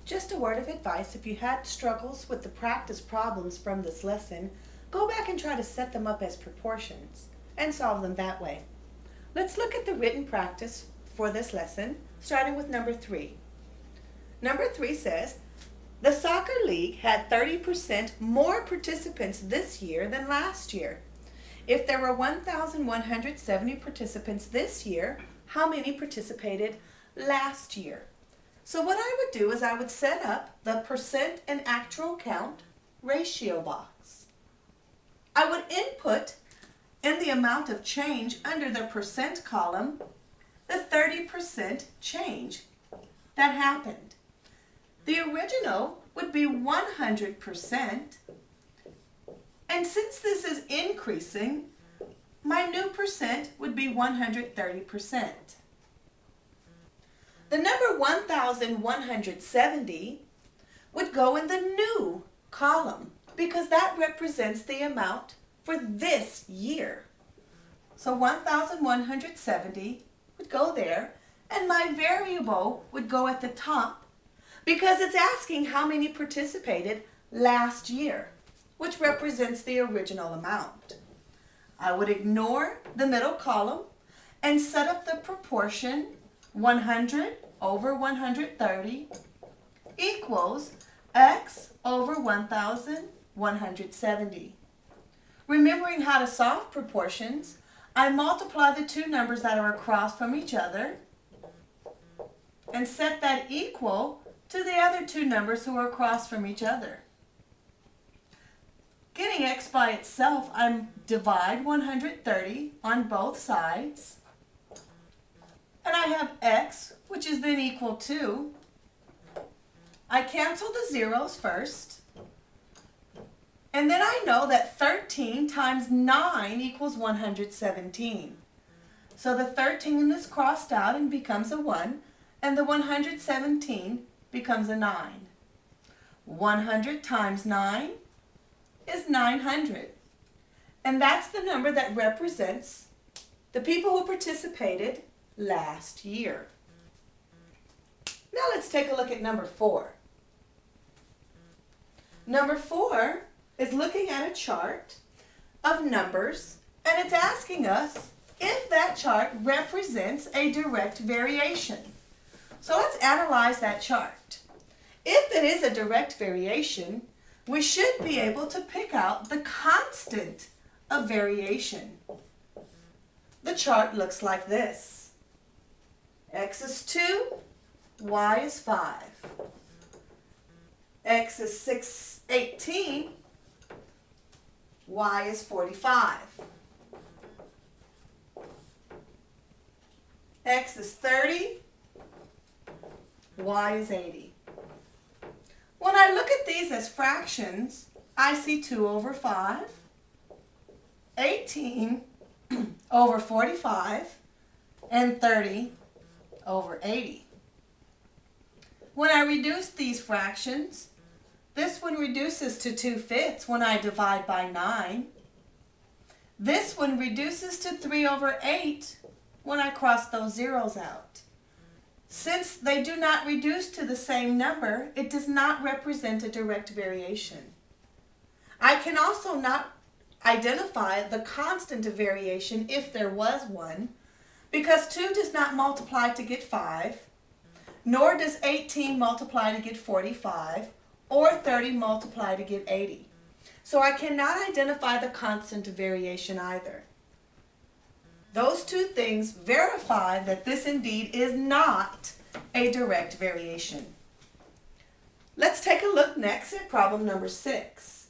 Just a word of advice, if you had struggles with the practice problems from this lesson, go back and try to set them up as proportions and solve them that way. Let's look at the written practice for this lesson, starting with number 3. Number 3 says, the soccer league had 30% more participants this year than last year. If there were 1,170 participants this year, how many participated last year? So what I would do is I would set up the percent and actual count ratio box. I would input in the amount of change under the percent column the 30% change that happened. The original would be 100%, and since this is increasing, my new percent would be 130%. The number 1,170 would go in the new column because that represents the amount for this year. So 1,170 would go there, and my variable would go at the top because it's asking how many participated last year, which represents the original amount. I would ignore the middle column and set up the proportion 100 over 130 equals x over 1,170. Remembering how to solve proportions, I multiply the two numbers that are across from each other and set that equal to the other two numbers who are across from each other. Getting x by itself, I divide 130 on both sides, and I have x, which is then equal to, I cancel the zeros first, and then I know that 13 times 9 equals 117. So the 13 is crossed out and becomes a 1, and the 117 becomes a 9. 100 times 9 is 900. And that's the number that represents the people who participated last year. Now let's take a look at number 4. Number 4 is looking at a chart of numbers, and it's asking us if that chart represents a direct variation. So let's analyze that chart. If it is a direct variation, we should be able to pick out the constant of variation. The chart looks like this. X is 2, y is 5. X is 18, y is 45. X is 30, y is 80. When I look at these as fractions, I see 2 over 5, 18 over 45, and 30 over 80. When I reduce these fractions, this one reduces to 2/5 when I divide by 9. This one reduces to 3 over 8 when I cross those zeros out. Since they do not reduce to the same number, it does not represent a direct variation. I can also not identify the constant of variation if there was one, because 2 does not multiply to get 5, nor does 18 multiply to get 45, or 30 multiply to get 80. So I cannot identify the constant of variation either. Those two things verify that this indeed is not a direct variation. Let's take a look next at problem number 6.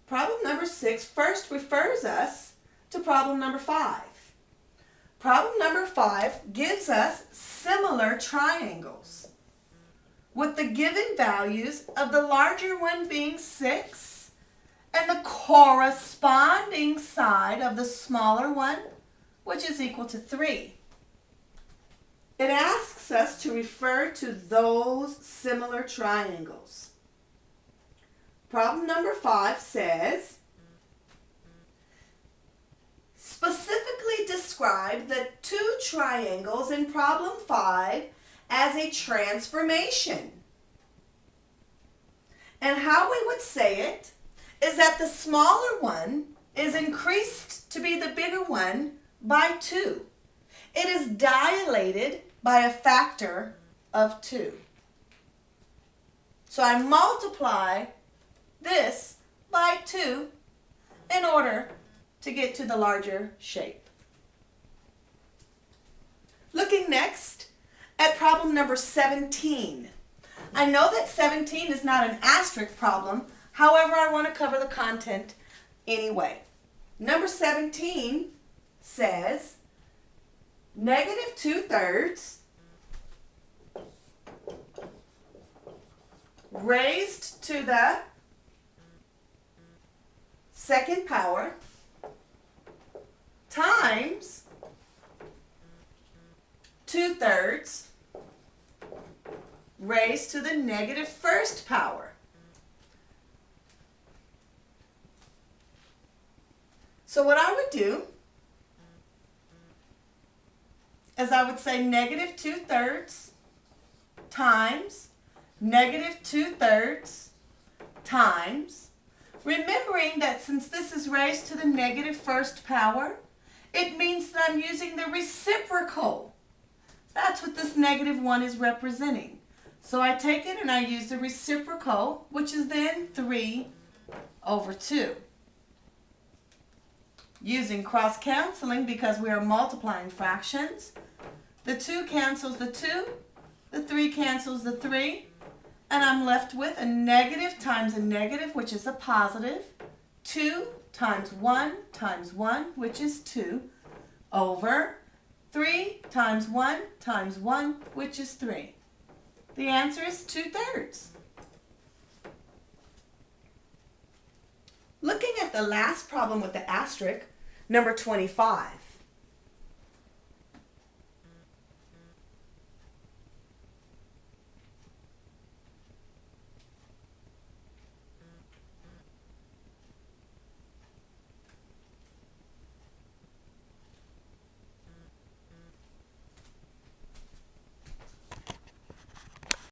Problem number 6 first refers us to problem number 5. Problem number 5 gives us similar triangles, with the given values of the larger one being 6 and the corresponding side of the smaller one, which is equal to 3. It asks us to refer to those similar triangles. Problem number 5 says, specifically describe the two triangles in problem 5 as a transformation. And how we would say it is that the smaller one is increased to be the bigger one by 2. It is dilated by a factor of 2. So I multiply this by 2 in order to get to the larger shape. Looking next at problem number 17. I know that 17 is not an asterisk problem, however, I want to cover the content anyway. Number 17 says negative 2/3 raised to the second power times 2/3 raised to the negative first power. So what I would do is I would say negative 2/3 times negative 2/3 times, remembering that since this is raised to the negative first power, it means that I'm using the reciprocal. That's what this negative 1 is representing. So I take it and I use the reciprocal, which is then 3/2. Using cross-canceling, because we are multiplying fractions, the 2 cancels the 2, the 3 cancels the 3, and I'm left with a negative times a negative, which is a positive, 2 times 1, which is 2, over 3 times 1, which is 3. The answer is 2/3. Looking at the last problem with the asterisk, number 25.